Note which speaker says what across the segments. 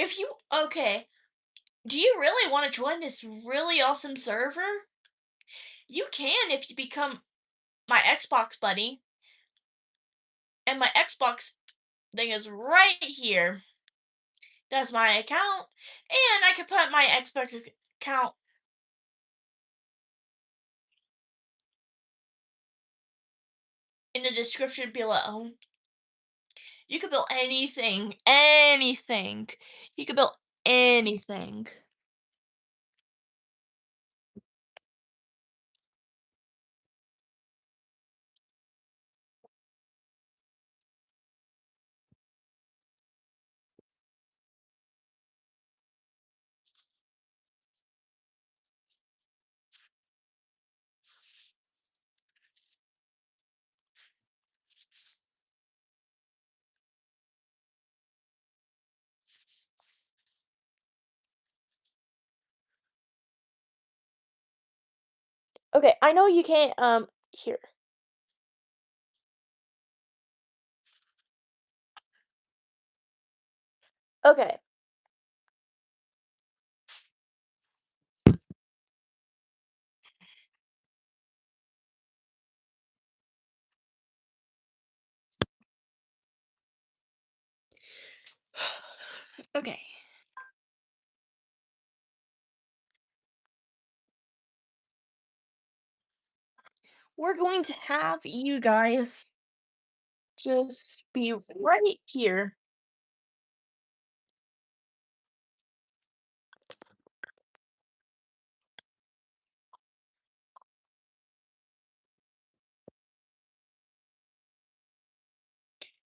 Speaker 1: If you okay, do you really want to join this really awesome server? You can if you become my Xbox buddy, and my Xbox thing is right here. That's my account, and I can put my Xbox account in the description below. You can build anything, anything. You can build anything. Okay, I know you can't, here. Okay. Okay. We're going to have you guys just be right here.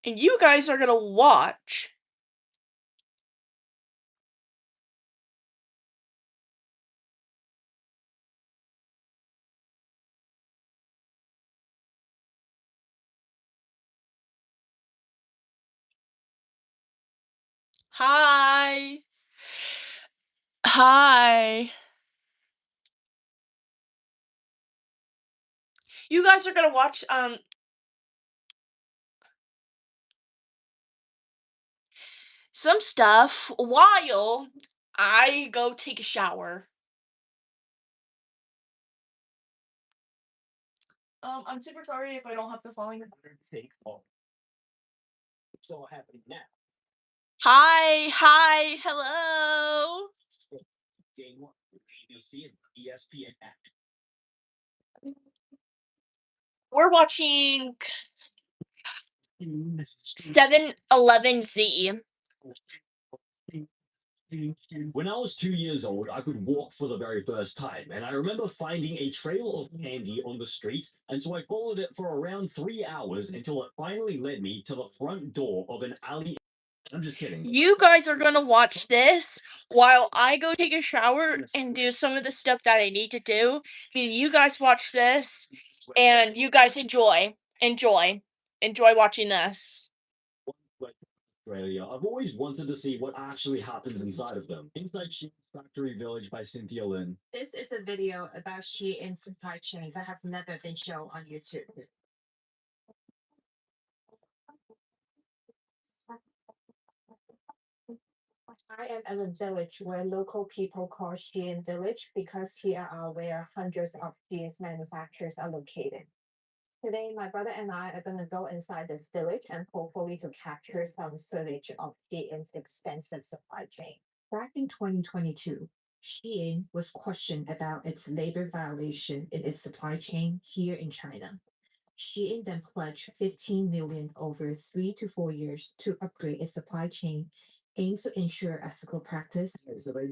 Speaker 1: And you guys are gonna watch. Hi. Hi. You guys are gonna watch some stuff while I go take a shower. I'm super sorry if I don't have the volume. Hi, hi, hello. We're watching 7-Eleven-Z.
Speaker 2: When I was 2 years old, I could walk for the very first time, and I remember finding a trail of candy on the street, and so I followed it for around 3 hours until it finally led me to the front door of an alley. I'm just kidding.
Speaker 1: You guys are gonna watch this while I go take a shower and do some of the stuff that I need to do. And you guys watch this, and you guys enjoy watching this.
Speaker 2: Australia. I've always wanted to see what actually happens inside of them. Inside Sheep's Factory Village by Cynthia Lynn. This is a video about Shein supply chain that has never been shown on YouTube. I am at a village where local people call Shein Village because here are where hundreds of Shein's manufacturers are located. Today, my brother and I are going to go inside this village and hopefully to capture some footage of Shein's extensive supply chain. Back in 2022, Shein was questioned about its labor violation in its supply chain here in China. Shein then pledged 15 million over 3 to 4 years to upgrade its supply chain, aims to ensure ethical practice. Okay, so they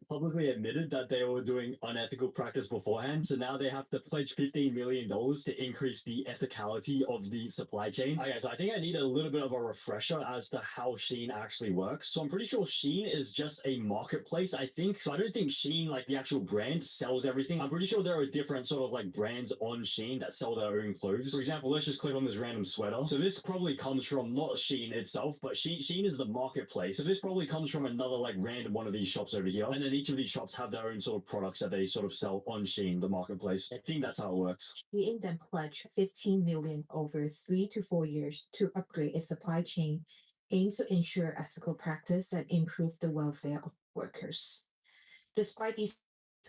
Speaker 2: publicly admitted that they were doing unethical practice beforehand. So now they have to pledge $15 million to increase the ethicality of the supply chain. Okay, so I think I need a little bit of a refresher as to how Shein actually works. So I'm pretty sure Shein is just a marketplace, I think. So I don't think Shein, like the actual brand, sells everything. I'm pretty sure there are different sort of like brands on Shein that sell their own clothes. For example, let's just click on this random sweater. So this probably comes from not Shein itself, but Shein is the marketplace. So this probably comes from another like random one of these shops over here. And then each of these shops have their own sort of products that they sort of sell on Shein, the marketplace. I think that's how it works. Shein then pledged 15 million over 3 to 4 years to upgrade its supply chain, aim to ensure ethical practice and improve the welfare of workers. Despite these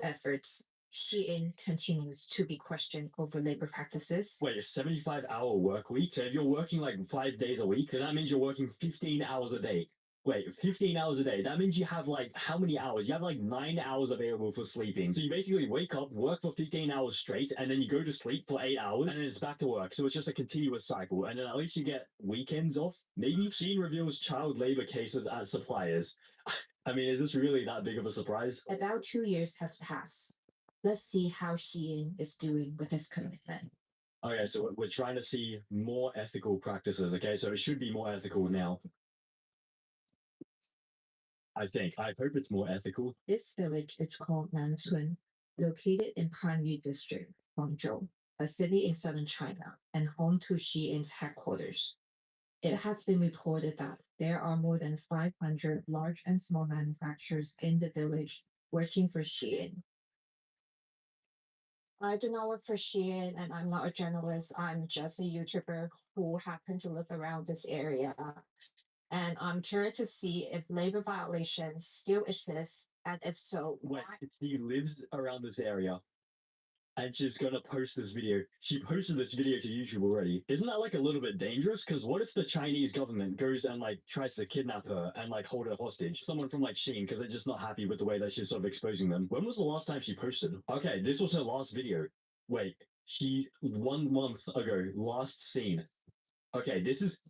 Speaker 2: efforts, Shein continues to be questioned over labor practices.
Speaker 3: Wait, a 75-hour work week? So if you're working like 5 days a week, then that means you're working 15 hours a day. Wait, 15 hours a day. That means you have like how many hours? You have like 9 hours available for sleeping. So you basically wake up, work for 15 hours straight, and then you go to sleep for 8 hours, and then it's back to work. So it's just a continuous cycle. And then at least you get weekends off. Maybe Shein reveals child labor cases at suppliers. I mean, is this really that big of a surprise?
Speaker 2: About 2 years has passed. Let's see how Shein is doing with his commitment.
Speaker 3: Okay, so we're trying to see more ethical practices. Okay, so it should be more ethical now. I think. I hope it's more ethical.
Speaker 2: This village is called Nanchun, located in ℚ𝓁 district, Guangzhou, a city in southern China and home to Shein's headquarters. It has been reported that there are more than 500 large and small manufacturers in the village working for Shein. I do not work for Shein and I'm not a journalist. I'm just a YouTuber who happened to live around this area. And I'm curious to see if labor violations still exist, and if so,
Speaker 3: Wait,
Speaker 2: why?
Speaker 3: she lives around this area and she's gonna post this video. She posted this video to YouTube already. Isn't that like a little bit dangerous? Because what if the Chinese government goes and like tries to kidnap her and like hold her hostage? Someone from like Shein, because they're just not happy with the way that she's sort of exposing them. When was the last time she posted? Okay, this was her last video. Wait, she 1 month ago, last seen. Okay, this is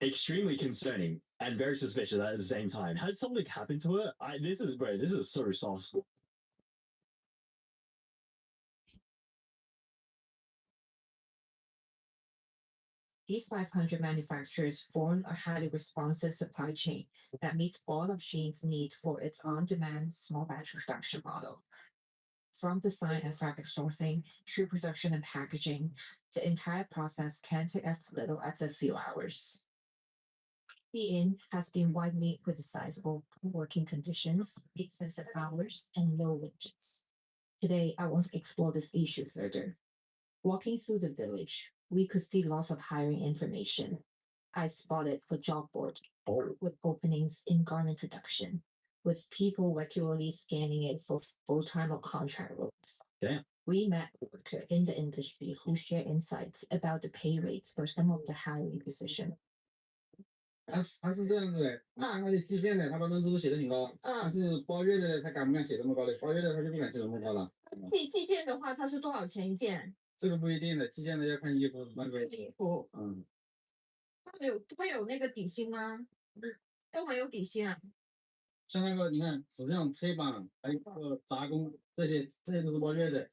Speaker 3: extremely concerning and very suspicious at the same time. Has something happened to her? This is bro. This is so soft.
Speaker 2: These 500 manufacturers form a highly responsive supply chain that meets all of Shein's needs for its on-demand small batch production model. From design and fabric sourcing to production and packaging, the entire process can take as little as a few hours. Shein has been widely criticized for poor working conditions, excessive hours, and low wages. Today, I want to explore this issue further. Walking through the village, we could see lots of hiring information. I spotted a job board with openings in garment production, with people regularly scanning it for full-time or contract roles.
Speaker 3: Damn.
Speaker 2: We met workers in the industry who share insights about the pay rates for some of the hiring positions.
Speaker 4: 他是这样子的，他的季线的，他把工资都写得很高，但是包月的他敢不敢写这么高的？包月的他就不敢写这么高了。
Speaker 2: 季件的话，它是多少钱一件？
Speaker 4: 这个不一定的，季线的要看衣服那个。
Speaker 2: 衣服，
Speaker 4: 嗯，
Speaker 2: 它有那个底薪吗？都没有底薪啊。
Speaker 4: 像那个你看质量车板，还有那个杂工，这些都是包月的，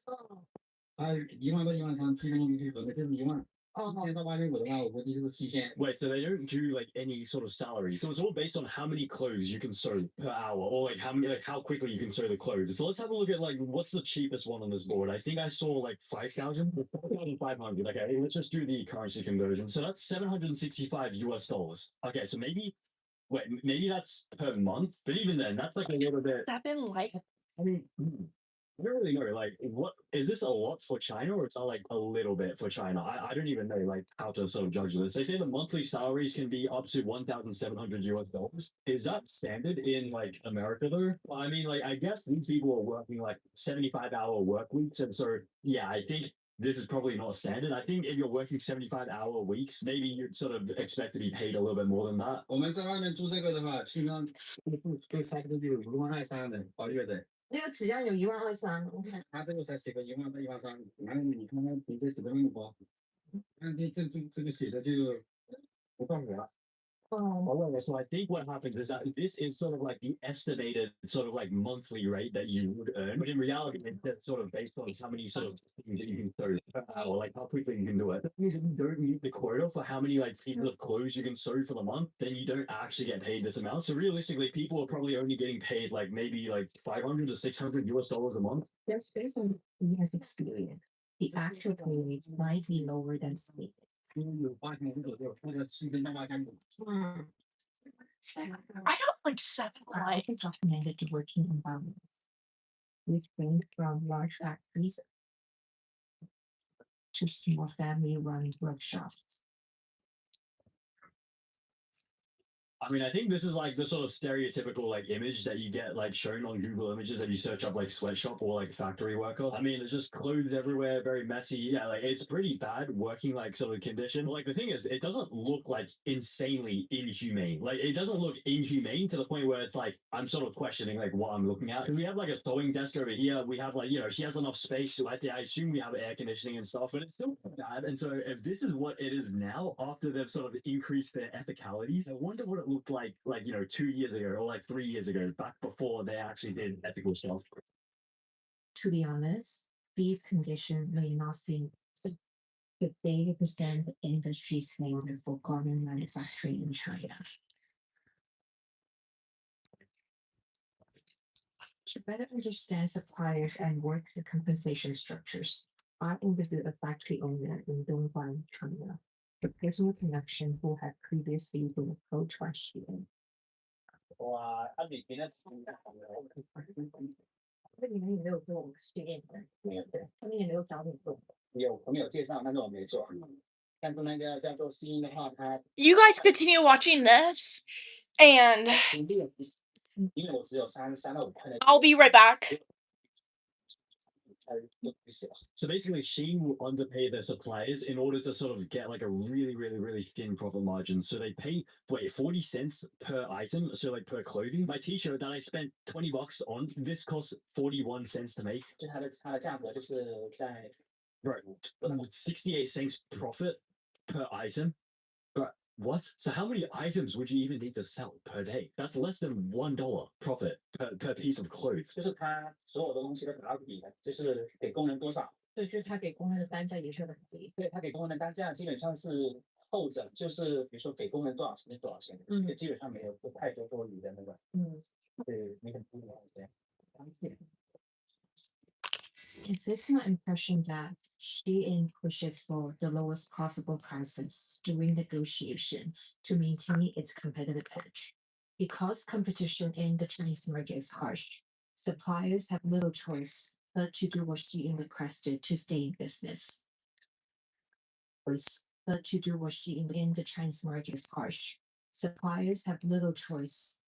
Speaker 4: 他1万到1万3，基本你可以准备就是1万。1000到8500的话，我估计就是季线。
Speaker 3: Wait, so they don't do like any sort of salary. So it's all based on how many clothes you can sew per hour, or like how many, like how quickly you can sew the clothes. So let's have a look at like what's the cheapest one on this board. I think I saw like 5,000, 5,500. Okay, let's just do the currency conversion. So that's $765. Okay, so maybe that's per month, but even then, that's like a little bit.
Speaker 1: That been like
Speaker 3: I mean, I don't really know. Like, what is this a lot for China, or it's not like a little bit for China? I don't even know like how to sort of judge this. They say the monthly salaries can be up to $1,700. Is that standard in like America though? Well, I mean, like I guess these people are working like 75-hour work weeks, and so yeah, I think this is probably not standard. I think if you're working 75-hour weeks, maybe you'd sort of expect to be paid a little bit more than that.
Speaker 4: 我们在外面租这个的话，基本上都差不多就5万2、3万的包月的。
Speaker 2: 那个质量有1万2、3，
Speaker 4: 他这个才写个1万到1万3，然后你看看比这写的那么高，那这个写的就不靠谱了。
Speaker 3: Oh, so I think what happens is that this is sort of like the estimated sort of like monthly rate that you would earn, but in reality, it's sort of based on how many sort of things that you can sew per hour, like how quickly you can do it. That means if you don't meet the quota for how many like pieces of clothes you can sew for the month, then you don't actually get paid this amount. So realistically, people are probably only getting paid like maybe like 500 to $600 a month.
Speaker 2: That's based on he has experience. The actual pay rates might be lower than stated.
Speaker 4: 有8天左右，或者7天到8天。
Speaker 1: I don't like 7
Speaker 2: I
Speaker 1: like
Speaker 2: documented the working environments, which range from large factories to small family-run workshops.
Speaker 3: I mean, I think this is like the sort of stereotypical like image that you get like shown on Google Images if you search up like sweatshop or like factory worker. I mean, it's just clothes everywhere, very messy. Yeah, like it's pretty bad working like sort of condition. But, like the thing is, it doesn't look like insanely inhumane. Like it doesn't look inhumane to the point where it's like I'm sort of questioning like what I'm looking at. Because we have like a sewing desk over here. We have like she has enough space. So I assume we have air conditioning and stuff, but it's still bad. And so if this is what it is now after they've sort of increased their ethicalities, I wonder what it looked like 2 years ago or like 3 years ago, back before they actually did ethical stuff.
Speaker 2: To be honest, these conditions may not seem so, but they represent the industry standard for garment manufacturing in China. To better understand suppliers and work the compensation structures, I interviewed a factory owner in Dongguan, China, a personal connection who had previously been approached by Shein.
Speaker 4: 哇，他里面的
Speaker 2: 那你们也没有做实验的，没有的，他们也没有找你做。
Speaker 4: 有朋友介绍，但是我没做。但是那个叫做新音的话，它
Speaker 1: You guys continue watching this, and
Speaker 4: 新店，因为我只有3到5块的，
Speaker 1: I'll be right back.
Speaker 3: So basically, Shein will underpay their suppliers in order to sort of get like a really, really, really thin profit margin. So they pay 40 cents per item. So like per clothing, my T-shirt that I spent $20 on, this costs 41 cents to make.
Speaker 4: 就它的价格就是在
Speaker 3: Right, 68 cents profit per item. But what? So how many items would you even need to sell per day? That's less than $1 profit per piece of clothes.
Speaker 4: 就是它所有的东西都打底的，就是给工人多少？
Speaker 2: 对，就是他给工人的单价也是很低。
Speaker 4: 对，他给工人的单价基本上是后者，就是比如说给工人多少钱就多少钱，基本上没有太多余的那个，对，那个不了解。
Speaker 2: It's my impression that Shein pushes for the lowest possible prices during negotiation to maintain its competitive edge. Because competition in the Chinese market is harsh, suppliers have little choice but to do what Shein requested to stay in business. But to do what Shein in the Chinese market is harsh. Suppliers have little choice.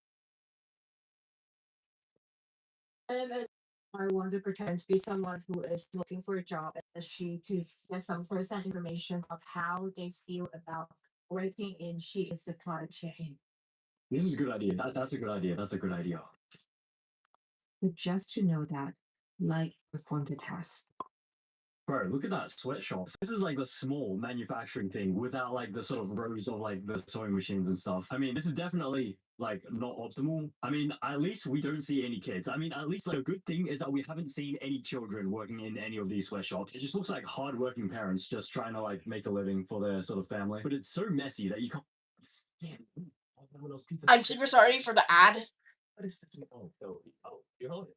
Speaker 2: I want to pretend to be someone who is looking for a job at She to get some first-hand information of how they feel about working in She's supply chain.
Speaker 3: This is a good idea. That's a good idea. That's a good idea.
Speaker 2: But just to know that, like, perform the task.
Speaker 3: Bro, look at that sweatshop. This is like the small manufacturing thing without like the sort of rows of like the sewing machines and stuff. I mean, this is definitely like not optimal. I mean, at least we don't see any kids. I mean, at least like a good thing is that we haven't seen any children working in any of these sweatshops. It just looks like hardworking parents just trying to like make a living for their sort of family. But it's so messy that you can't stand.
Speaker 1: I'm super sorry for the ad.
Speaker 3: What is this? Oh, you're holding it.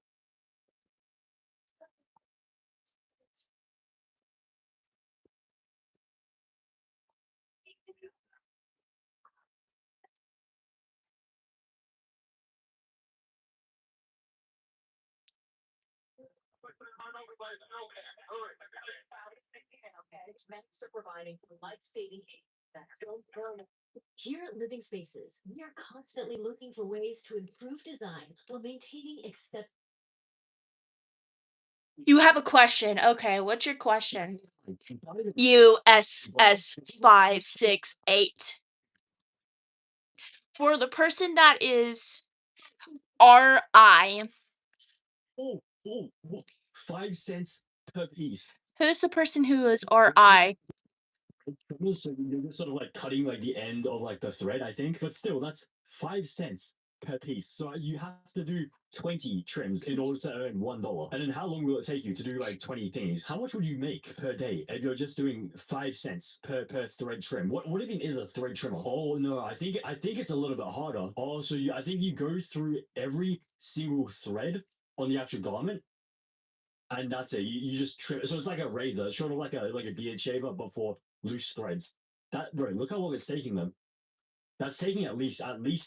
Speaker 2: Thanks for providing life-saving aid. Here at Living Spaces, we are constantly looking for ways to improve design while maintaining accept.
Speaker 1: You have a question. Okay, what's your question? USS568. For the person that is RI.
Speaker 3: Oh, 5 cents per piece.
Speaker 1: Who's the person who is RI?
Speaker 3: So you're just sort of like cutting like the end of like the thread, I think. But still, that's 5 cents per piece. So you have to do 20 trims in order to earn $1. And then how long will it take you to do like 20 things? How much would you make per day if you're just doing 5 cents per thread trim? What even is a thread trimmer? Oh no, I think it's a little bit harder. Oh, so I think you go through every single thread on the actual garment. And that's it. You just trim. So it's like a razor, sort of like a beard shaver, but for loose threads. That, bro, look how long it's taking them. That's taking at least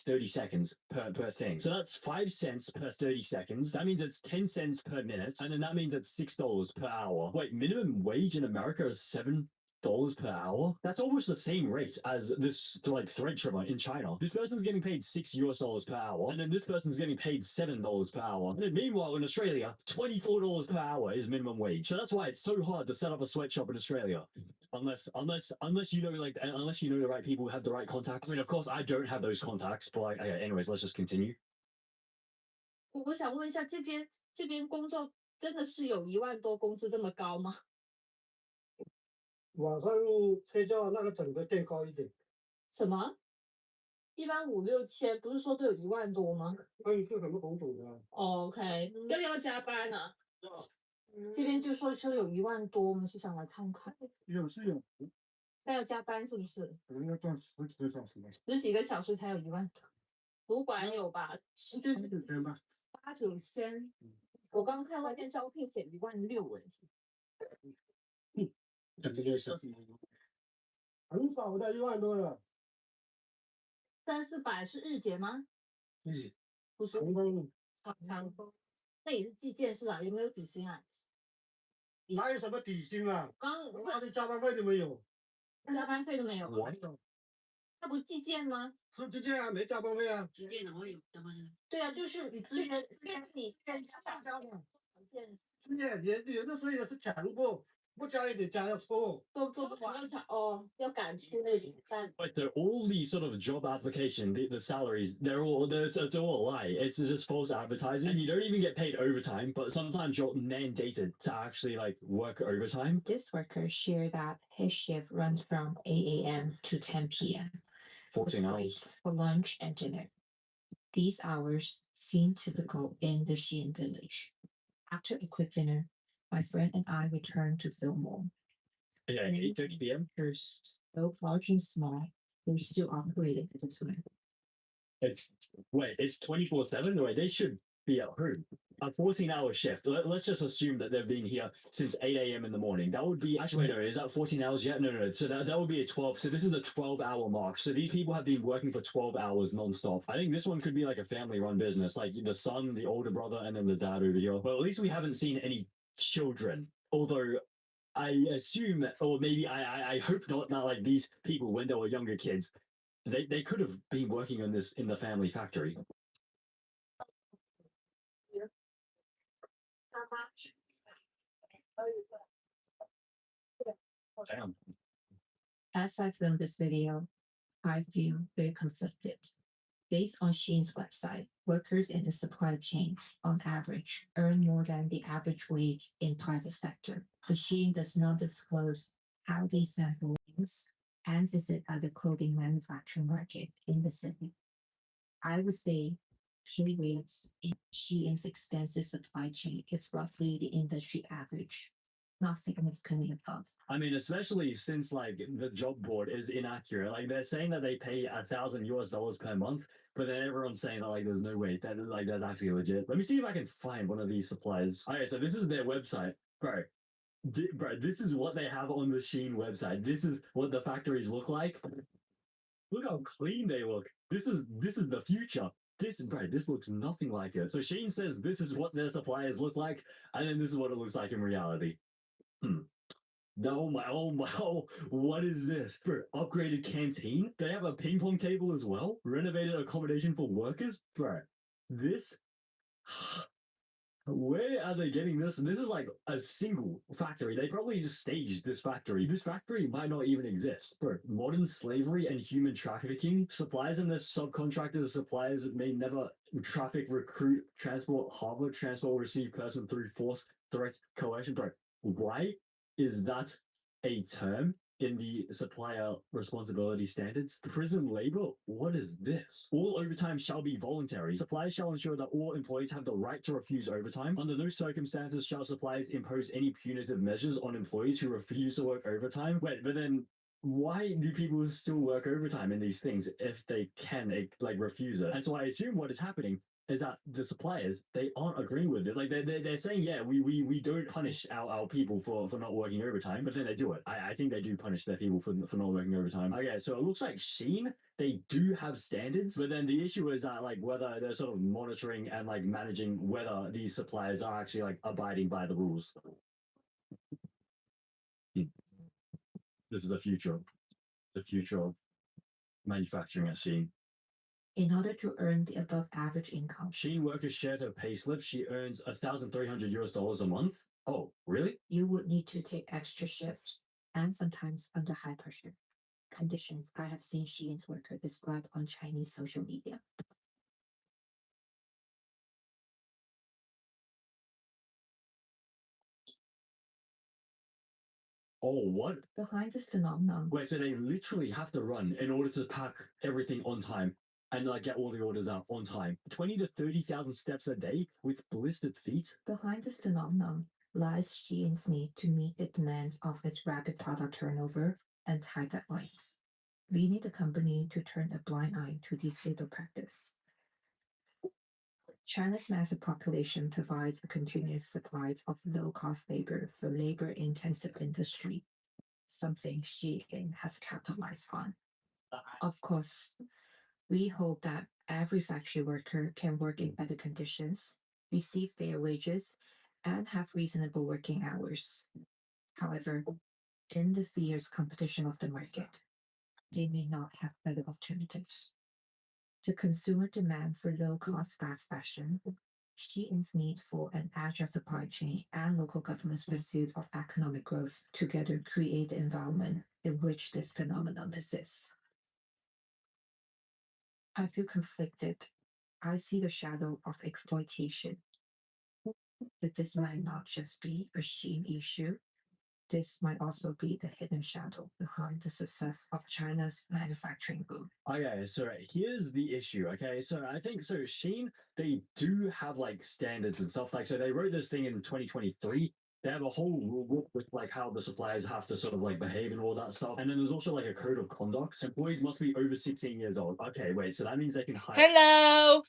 Speaker 3: 30 seconds per thing. So that's 5 cents per 30 seconds. That means it's 10 cents per minute. And then that means it's $6 per hour. Wait, minimum wage in America is $7 $8 per hour? That's almost the same rate as this like thread trimmer in China. This person's getting paid $6 per hour, and then this person's getting paid $7 per hour. And then meanwhile in Australia, $24 per hour is minimum wage. So that's why it's so hard to set up a sweatshop in Australia. Unless you know unless you know the right people who have the right contacts. I mean, of course, I don't have those contacts, but like, okay, anyways, let's just continue.
Speaker 2: 我想问一下，这边工作真的是有1万多工资这么高吗？
Speaker 5: 网上催叫那个整个更高一点。
Speaker 2: 什么？一般5、6千，不是说都有1万多吗？
Speaker 5: 那你是什么工种的
Speaker 2: ？OK，要加班呢、这边就说有1万多，我们是想来看看。
Speaker 5: 有是有，
Speaker 2: 但要加班是不是？
Speaker 5: 可能要赚10几个小时吧。
Speaker 2: 10几个小时才有1万多。主管有吧？就是
Speaker 5: 8、9千吧。
Speaker 2: 8、9千。我刚看外面招聘写16000哎。
Speaker 5: 整个小时很少的1万多的。
Speaker 2: 3、400是日结吗？不是。
Speaker 5: 长工。
Speaker 2: 长工，那也是计件是吧？有没有底薪啊？
Speaker 5: 哪有什么底薪啊？
Speaker 2: 刚
Speaker 5: 那的加班费都没有。
Speaker 2: 加班费都没有。
Speaker 3: What？
Speaker 2: 那不是计件吗？
Speaker 5: 是计件啊，没加班费啊。
Speaker 2: 计件怎么会有加班费？对啊，就是你之前你上交的
Speaker 5: 计件有的时候也是强迫，不加也得加要错。
Speaker 2: 做不完要赶出那种单。
Speaker 3: But they're all these sort of job application, the salaries, it's all a lie. It's just false advertising. And you don't even get paid overtime, but sometimes you're mandated to actually like work overtime.
Speaker 2: This worker shared that his shift runs from 8 a.m. to 10 p.m.
Speaker 3: 14 hours.
Speaker 2: breaks for lunch and dinner. These hours seem typical in the Xi'an village. After a quick dinner, my friend and I returned to Fillmore.
Speaker 3: Yeah, 8:30 p.m.
Speaker 2: Both large and small, they're still operating this way.
Speaker 3: It's 24/7. Wait, they should be at home. A 14-hour shift. Let's just assume that they've been here since 8 a.m. in the morning. That would be actually no. Is that 14 hours yet? No. So that would be a 12. So this is a 12-hour mark. So these people have been working for 12 hours nonstop. I think this one could be like a family-run business, like the son, the older brother, and then the dad over here. But at least we haven't seen any children. Although I assume, or maybe I hope not like these people when they were younger kids. They could have been working on this in the family factory. Damn.
Speaker 2: As I film this video, I feel very conflicted. Based on Shein's website, workers in the supply chain, on average, earn more than the average wage in private sector. But Shein does not disclose how they sample things and visit other clothing manufacturing market in the city. I would say pay rates in Shein's extensive supply chain is roughly the industry average, not significantly above.
Speaker 3: I mean, especially since like the job board is inaccurate. Like they're saying that they pay $1,000 per month, but then everyone's saying that like there's no way that like that's actually legit. Let me see if I can find one of these suppliers. Okay, so this is their website, bro. Bro, this is what they have on the Shein website. This is what the factories look like. Look how clean they look. This is the future. This looks nothing like it. So Shein says this is what their suppliers look like, and then this is what it looks like in reality. Oh my, what is this? Bro, upgraded canteen? They have a ping pong table as well? Renovated accommodation for workers? Bro, this... Where are they getting this? And this is like a single factory. They probably just staged this factory. This factory might not even exist. Bro, modern slavery and human trafficking. Suppliers and their subcontractors, suppliers may never traffic, recruit, transport, harbor, transport, or receive person through force, threats, coercion. Bro, why is that a term in the supplier responsibility standards? Prison labor? What is this? All overtime shall be voluntary. Suppliers shall ensure that all employees have the right to refuse overtime. Under no circumstances shall suppliers impose any punitive measures on employees who refuse to work overtime. Wait, but then why do people still work overtime in these things if they can like refuse it? And so I assume what is happening is that the suppliers, they aren't agreeing with it. Like they're saying, yeah, we don't punish our people for not working overtime, but then they do it. I think they do punish their people for not working overtime. Okay, so it looks like Shein, they do have standards, but then the issue is that like whether they're sort of monitoring and like managing whether these suppliers are actually like abiding by the rules. This is the future of manufacturing at Shein.
Speaker 2: In order to earn the above average income,
Speaker 3: Shein workers shared her payslip. She earns $1,300 a month. Oh, really?
Speaker 2: you would need to take extra shifts and sometimes under high pressure conditions I have seen Shein's worker describe on Chinese social media.
Speaker 3: Oh, what?
Speaker 2: Behind this phenomenon,
Speaker 3: Wait, so they literally have to run in order to pack everything on time and like get all the orders out on time. 20 to 30,000 steps a day with blistered feet?
Speaker 2: behind this phenomenon lies Shein's need to meet the demands of its rapid product turnover and tight deadlines, leading the company to turn a blind eye to this labor practice. China's massive population provides a continuous supply of low-cost labor for labor-intensive industry, something Shein has capitalized on. Of course, we hope that every factory worker can work in better conditions, receive fair wages, and have reasonable working hours. However, in the fierce competition of the market, they may not have better alternatives. The consumer demand for low-cost fast fashion, Shein's need for an agile supply chain, and local government's pursuit of economic growth together create the environment in which this phenomenon exists. I feel conflicted. I see the shadow of exploitation. But this might not just be a Shein issue. This might also be the hidden shadow behind the success of China's manufacturing boom.
Speaker 3: Okay, so here's the issue. Okay, so I think so Shein, they do have like standards and stuff. Like, so they wrote this thing in 2023. They have a whole rule book with like how the suppliers have to sort of like behave and all that stuff. And then there's also like a code of conduct. Employees must be over 16 years old. Okay, wait, so that means they can hire
Speaker 1: Hello.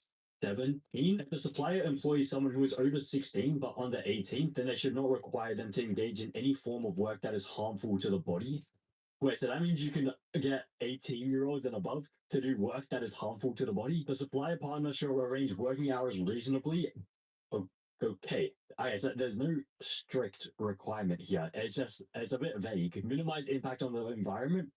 Speaker 3: 17. If the supplier employs someone who is over 16 but under 18, then they should not require them to engage in any form of work that is harmful to the body. Wait, so that means you can get 18-year-olds and above to do work that is harmful to the body? The supplier partner shall arrange working hours reasonably. Okay. So there's no strict requirement here. It's a bit vague. Minimize impact on the environment.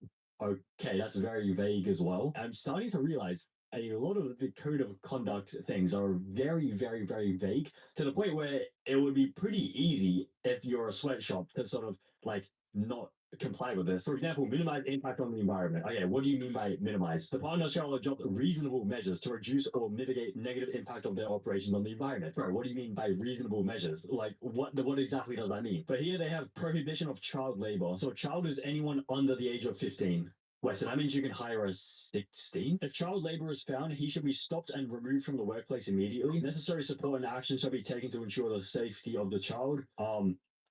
Speaker 3: Okay, that's very vague as well. I'm starting to realize a lot of the code of conduct things are very, very, very vague to the point where it would be pretty easy if you're a sweatshop to sort of like not comply with this. For example, minimize impact on the environment. Okay, what do you mean by minimize? The partner shall adopt reasonable measures to reduce or mitigate negative impact of their operations on the environment. Bro, what do you mean by reasonable measures? Like, what exactly does that mean? But here they have prohibition of child labor. So child is anyone under the age of 15. Wait, so that means you can hire a 16? If child labor is found, he should be stopped and removed from the workplace immediately. Necessary support and action shall be taken to ensure the safety of the child.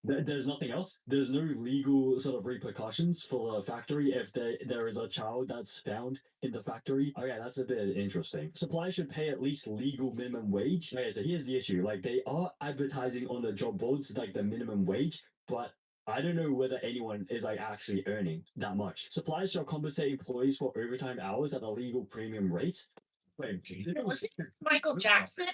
Speaker 3: There's nothing else. There's no legal sort of repercussions for the factory if there is a child that's found in the factory. Okay, that's a bit interesting. Suppliers should pay at least legal minimum wage. Okay, so here's the issue. Like, they are advertising on the job boards like the minimum wage, but I don't know whether anyone is like actually earning that much. Suppliers shall compensate employees for overtime hours at a legal premium rate. Wait,
Speaker 1: Was it Michael Jackson?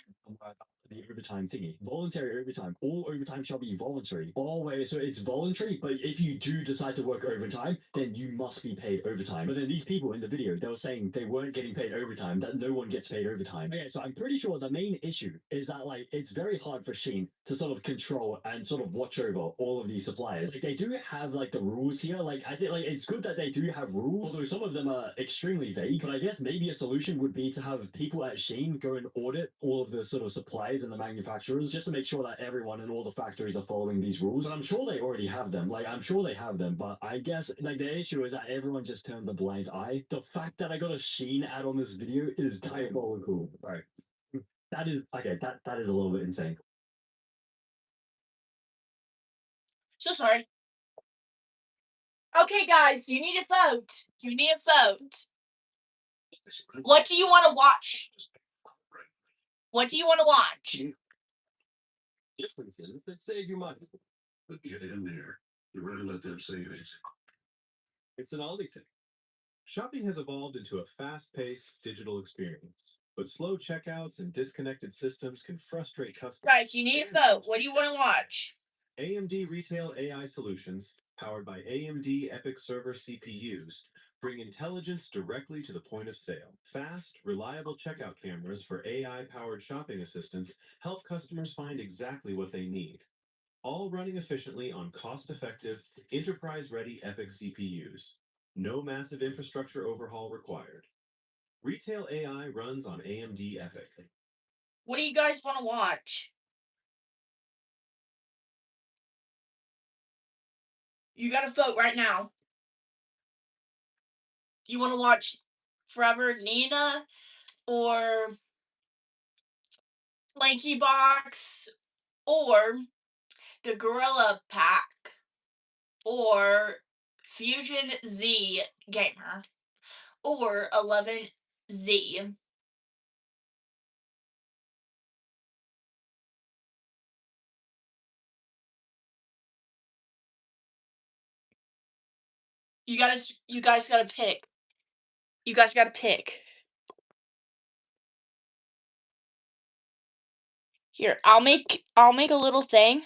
Speaker 3: the overtime thingy. Voluntary overtime. All overtime shall be voluntary. Oh, wait, so it's voluntary, but if you do decide to work overtime, then you must be paid overtime. But then these people in the video, they were saying they weren't getting paid overtime, that no one gets paid overtime. Okay, so I'm pretty sure the main issue is that like it's very hard for Shein to sort of control and sort of watch over all of these suppliers. Like, they do have like the rules here. Like, I think like it's good that they do have rules, although some of them are extremely vague. But I guess maybe a solution would be to have people at Shein go and audit all of the sort of suppliers and the manufacturers just to make sure that everyone in all the factories are following these rules. But I'm sure they already have them. Like, I'm sure they have them. But I guess like the issue is that everyone just turned a blind eye. The fact that I got a Shein ad on this video is diabolical. Right. That is okay. That is a little bit insane.
Speaker 1: So sorry. Okay, guys, you need to vote. You need to vote. What do you want to watch? What do you want to watch?
Speaker 3: Differences that save you money.
Speaker 5: But get in there. You really let them save it.
Speaker 6: It's an Aldi thing. Shopping has evolved into a fast-paced digital experience, but slow checkouts and disconnected systems can frustrate customers.
Speaker 1: Guys, you need to vote. What do you want to watch?
Speaker 6: AMD Retail AI Solutions powered by AMD EPYC server CPUs, bring intelligence directly to the point of sale. Fast, reliable checkout cameras for AI-powered shopping assistants help customers find exactly what they need, all running efficiently on cost-effective, enterprise-ready EPYC CPUs. No massive infrastructure overhaul required. Retail AI runs on AMD EPYC.
Speaker 1: What do you guys want to watch? You gotta vote right now. You want to watch Forever Nina or Lanky Box or the Gorilla Pack or Fusion Z Gamer or 11Z? You guys gotta pick. You guys gotta pick. Here, I'll make a little thing.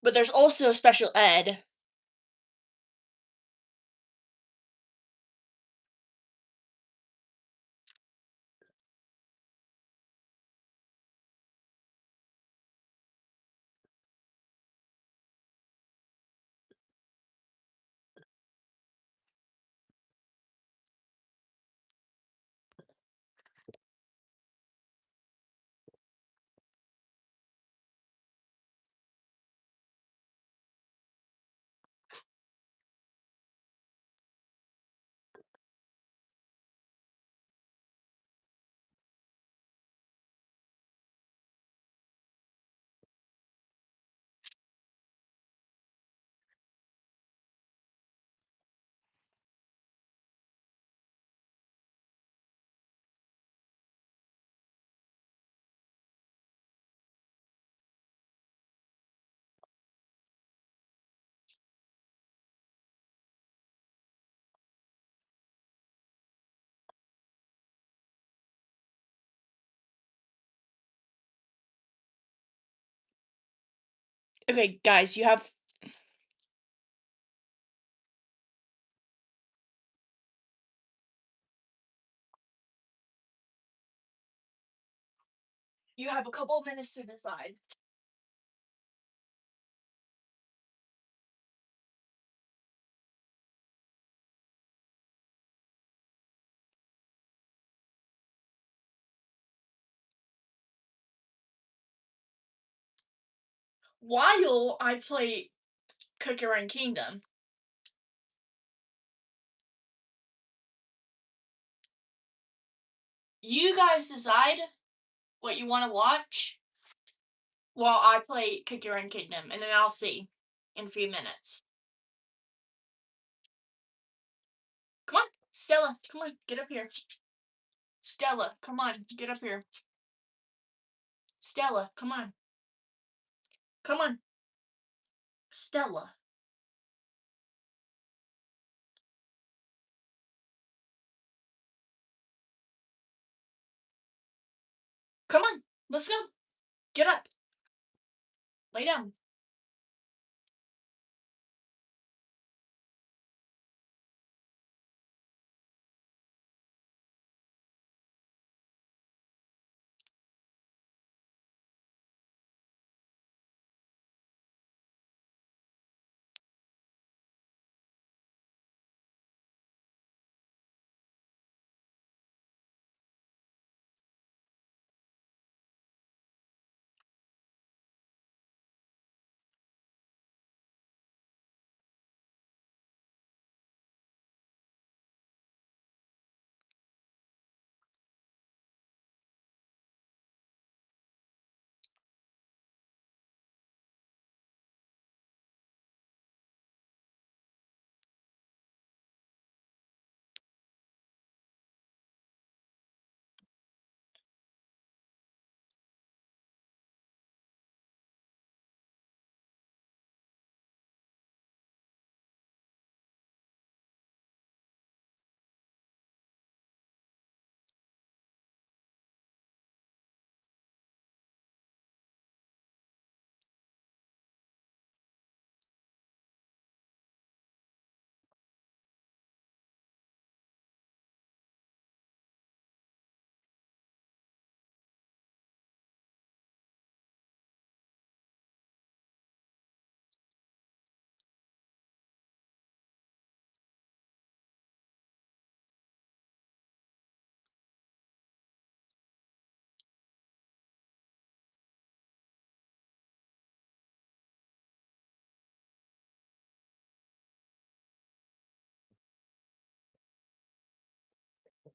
Speaker 1: But there's also special ed. Okay, guys, you have a couple of minutes to decide. While I play Cookie Kingdom. You guys decide what you want to watch while I play Cookie Kingdom, and then I'll see in a few minutes. Come on, Stella, come on, get up here. Stella, come on, get up here. Stella, come on. Come on. Stella. Come on, let's go. Get up. Lay down.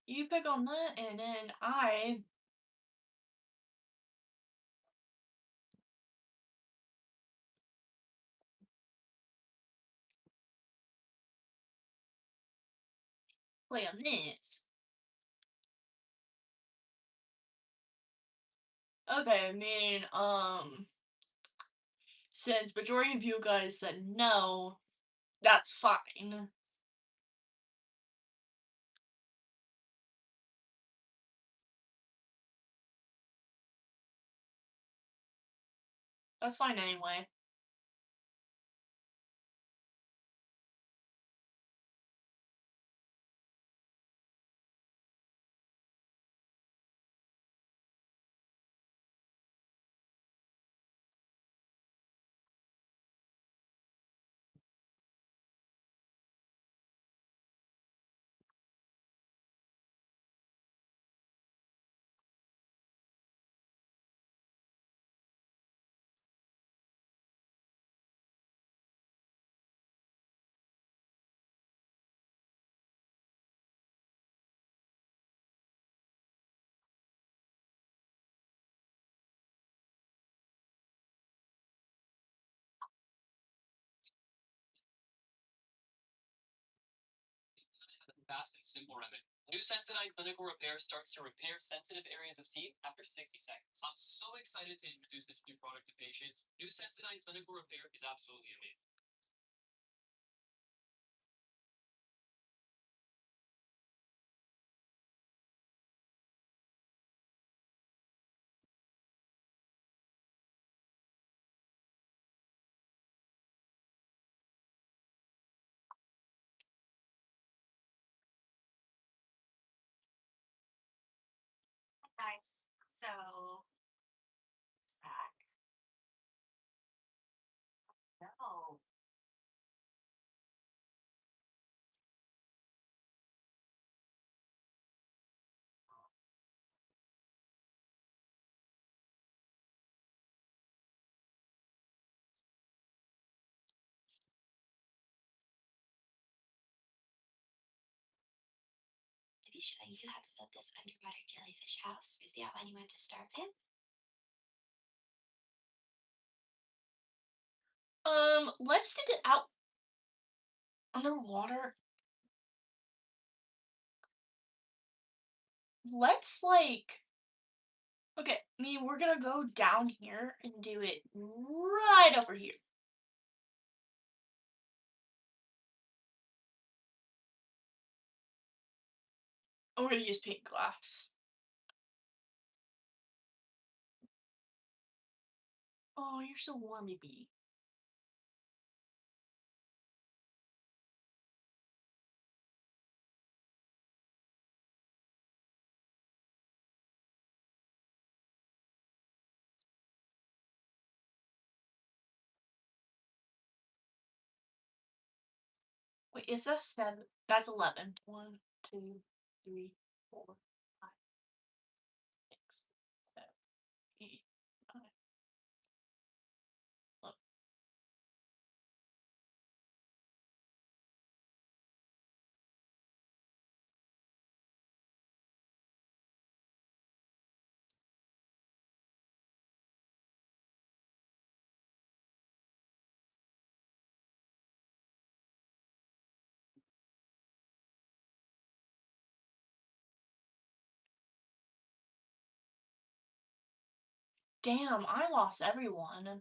Speaker 1: You pick on that, and then I. Play on this. Okay, I mean, since majority of you guys said no, that's fine. That's fine anyway.
Speaker 7: Fast and simple remedy. New Sensodyne Clinical Repair starts to repair sensitive areas of teeth after 60 seconds. I'm so excited to introduce this new product to patients. New Sensodyne Clinical Repair is absolutely amazing.
Speaker 8: Nice. So, what's that? No. To be sure, you have to build this underwater jellyfish house. Is the outline you want to start with?
Speaker 1: Let's get it out underwater. Let's okay, I mean, we're gonna go down here and do it right over here. And we're gonna use pink glass. Oh, you're so warm, baby. Wait, is that 7? That's 11. 1, 2, 3, 4, 5, 6, 7, 8, 9. Look. Damn, I lost everyone.
Speaker 8: Out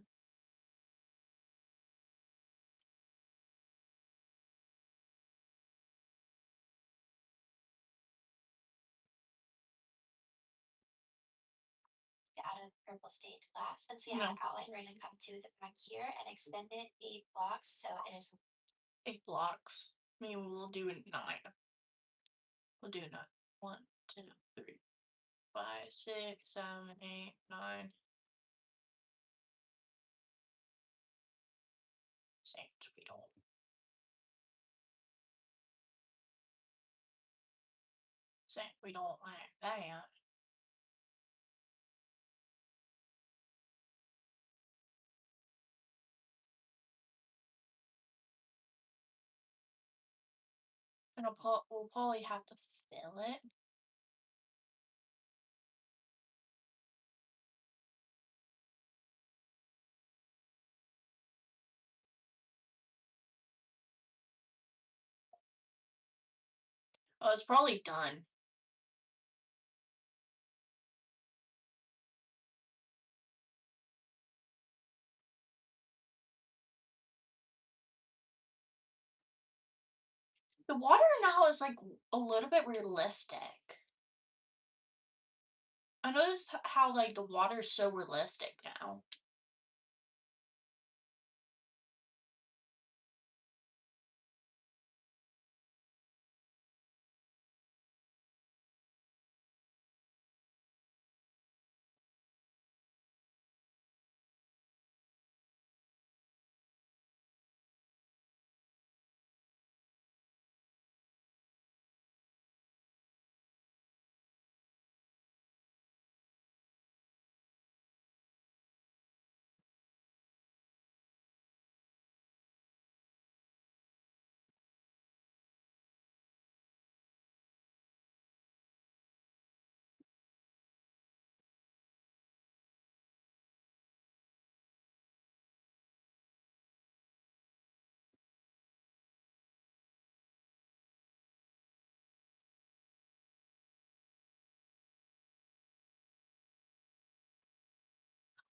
Speaker 8: of purple stained glass. And so you have an outline, we're gonna come to the back here and extend it 8 blocks. So it is
Speaker 1: 8 blocks. I mean, we'll do 9. We'll do 9. 1, 2, 3, 5, 6, 7, 8, 9. Saint, we don't. Saint, we don't like that. And we'll probably have to fill it. Oh, it's probably done. The water now is like a little bit realistic. I noticed how like the water is so realistic now.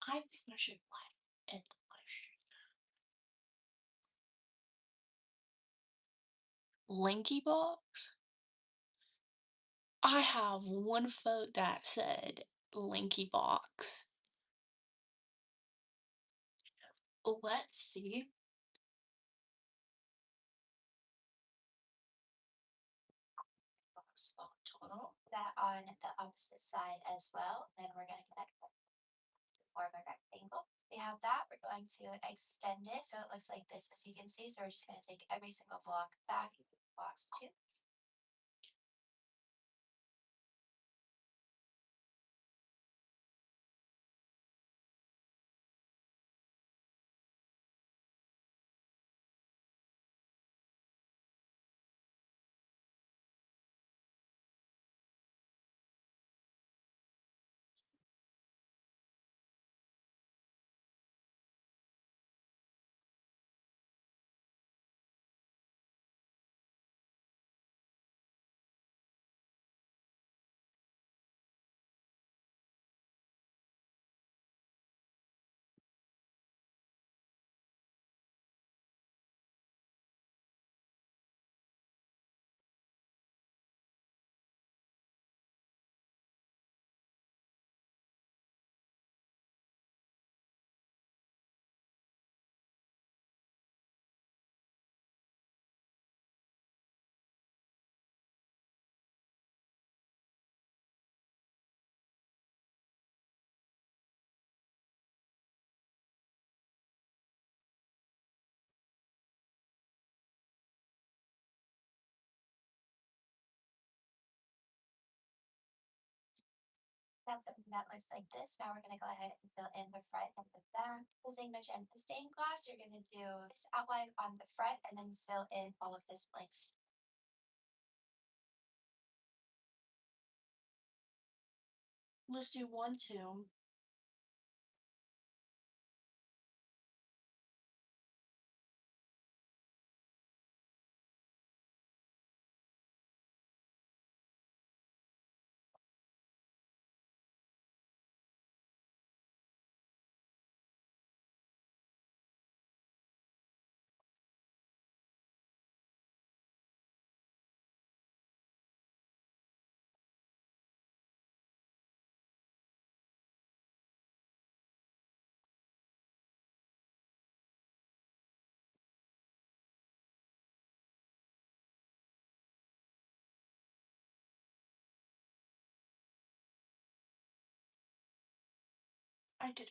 Speaker 1: I think I should end the live stream. Linky box? I have one vote that said Linky box. Let's see.
Speaker 8: Box total. That on the opposite side as well. Then we're going to connect them to form a rectangle. We have that. We're going to extend it so it looks like this, as you can see. So we're just going to take every single block back, box 2. That's something that looks like this. Now we're going to go ahead and fill in the front and the back. Using magenta stained glass, you're going to do this outline on the front and then fill in all of this blanks.
Speaker 1: Let's do 1, 2. I did.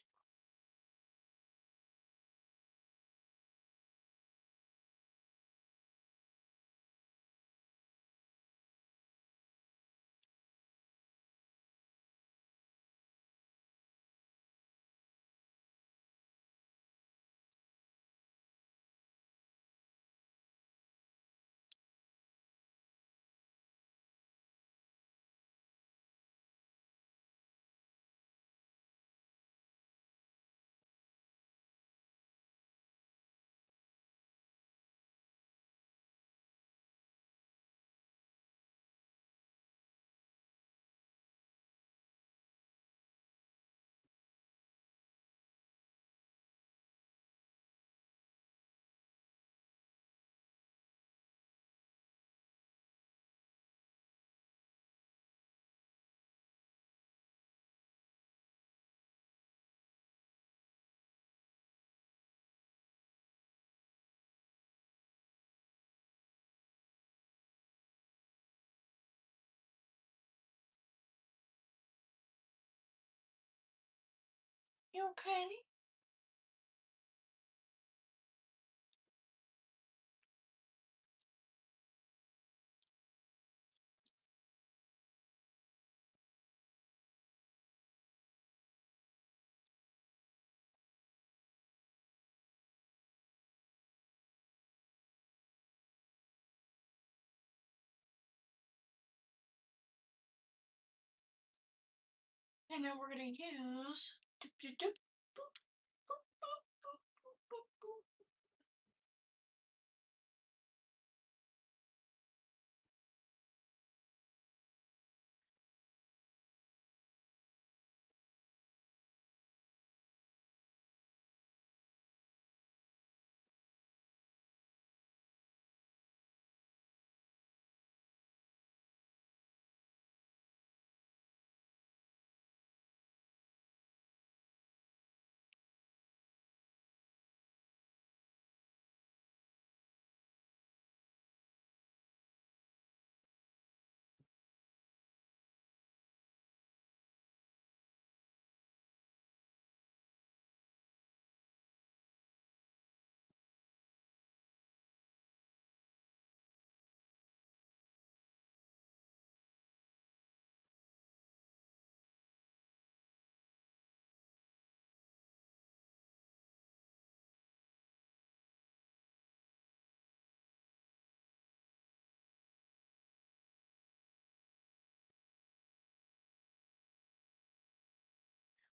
Speaker 1: you okay? And then we're gonna use doop, doop, doop, boop, boop, boop, boop, boop, boop, boop.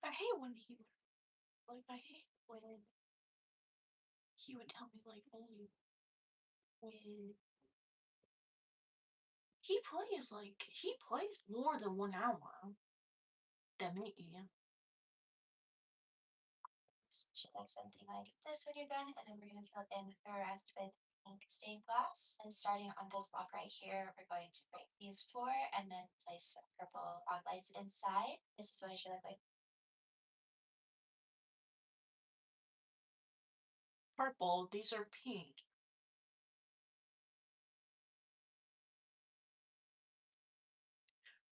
Speaker 1: I hate when he would I hate when he would tell me only when he plays more than 1 hour than me.
Speaker 8: Should like something like this when you're done, and then we're going to fill in the rest with pink stained glass. And starting on this block right here, we're going to break these 4 and then place some purple rock lights inside. This is what it should look like.
Speaker 1: Purple, these are pink.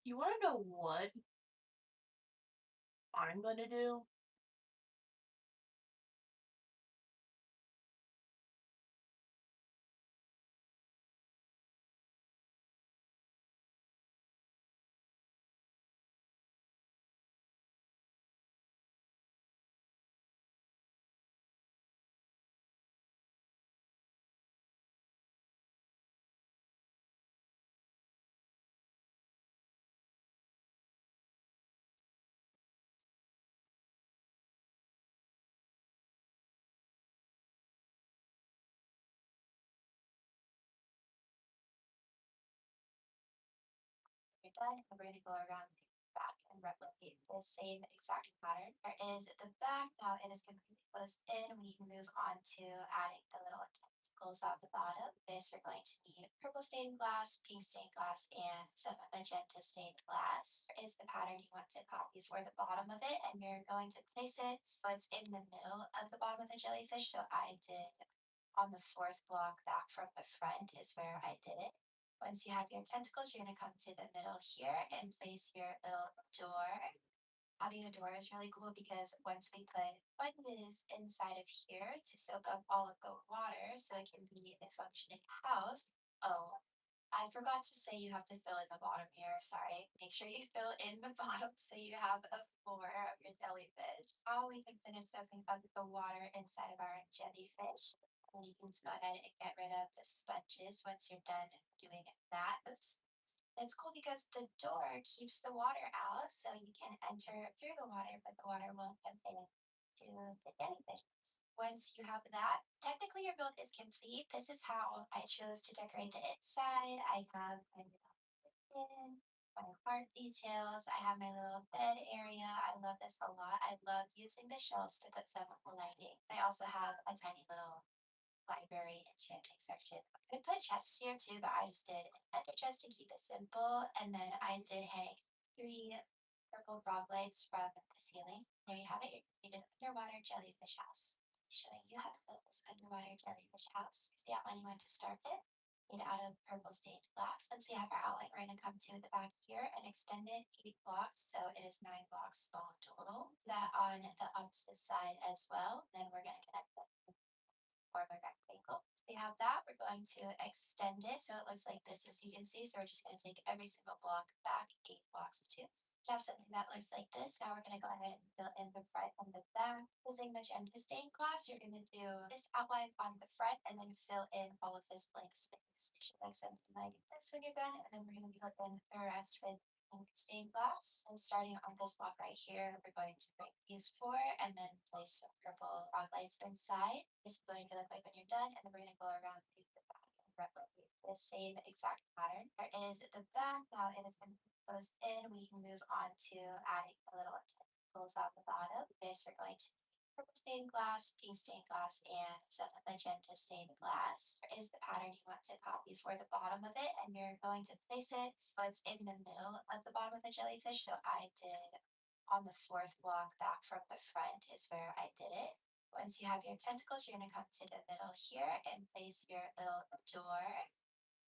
Speaker 1: You want to know what I'm going to do?
Speaker 8: You're done, and we're going to go around the back and replicate the same exact pattern. There is the back, now it is completely closed in. We can move on to adding the little tentacles at the bottom. This we're going to need purple stained glass, pink stained glass, and some magenta stained glass. Is the pattern you want to copy for the bottom of it, and you're going to place it so it's in the middle of the bottom of the jellyfish. So I did on the 4th block back from the front is where I did it. Once you have your tentacles, you're going to come to the middle here and place your little door. Having a door is really cool because once we put sponges inside of here to soak up all of the water so it can be a functioning house. Oh, I forgot to say you have to fill in the bottom here. Sorry. Make sure you fill in the bottom so you have a floor of your jellyfish. Now we can finish soaking up the water inside of our jellyfish. And you can just go ahead and get rid of the sponges once you're done doing that. Oops. It's cool because the door keeps the water out so you can enter through the water, but the water won't come in to the jellyfish. Once you have that, technically your build is complete. This is how I chose to decorate the inside. I have my kitchen, my heart details. I have my little bed area. I love this a lot. I love using the shelves to put some lighting. I also have a tiny little library enchanting section. I put chests here too, but I just did an ender chest to keep it simple. And then I did hang 3 purple frog lights from the ceiling. There you have it. You need an underwater jellyfish house. Showing you how to build this underwater jellyfish house. Is the outline you want to start with? made out of purple stained glass. Once we have our outline, we're going to come to the back here and extend it 8 blocks, so it is 9 blocks long total. That on the opposite side as well. Then we're going to connect them to form a rectangle. So we have that. We're going to extend it so it looks like this, as you can see. So we're just going to take every single block back 8 blocks too. To have something that looks like this, now we're going to go ahead and fill in the front and the back. Using magenta stained glass, you're going to do this outline on the front and then fill in all of this blank space. It should look something like this when you're done, and then we're going to fill in the rest with stained glass. And starting on this block right here, we're going to break these 4 and then place some purple rock lights inside. This is going to look like when you're done, and then we're going to go around to the back and replicate the same exact pattern. There is the back. Now it is going to goes in. We can move on to adding a little tentacles on the bottom. This we're going to purple stained glass, pink stained glass, and some magenta stained glass. There is the pattern you want to copy for the bottom of it, and you're going to place it so it's in the middle of the bottom of the jellyfish. So I did on the 4th block back from the front is where I did it. Once you have your tentacles, you're going to come to the middle here and place your little door.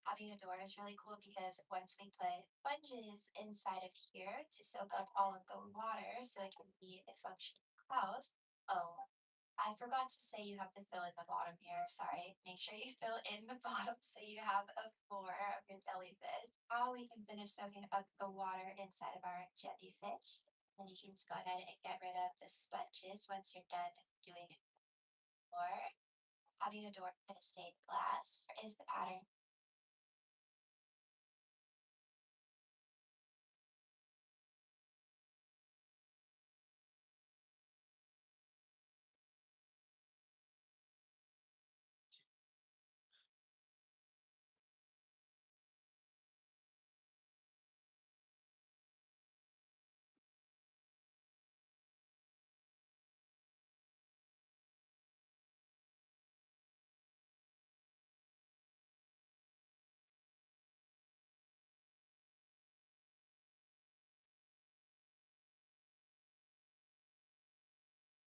Speaker 8: Having a door is really cool because once we put sponges inside of here to soak up all of the water so it can be a functioning house. Oh, I forgot to say you have to fill in the bottom here. Sorry. Make sure you fill in the bottom so you have a floor of your jellyfish. Now we can finish soaking up the water inside of our jellyfish. Then you can just go ahead and get rid of the sponges once you're done doing it. Or having a door with stained glass is the pattern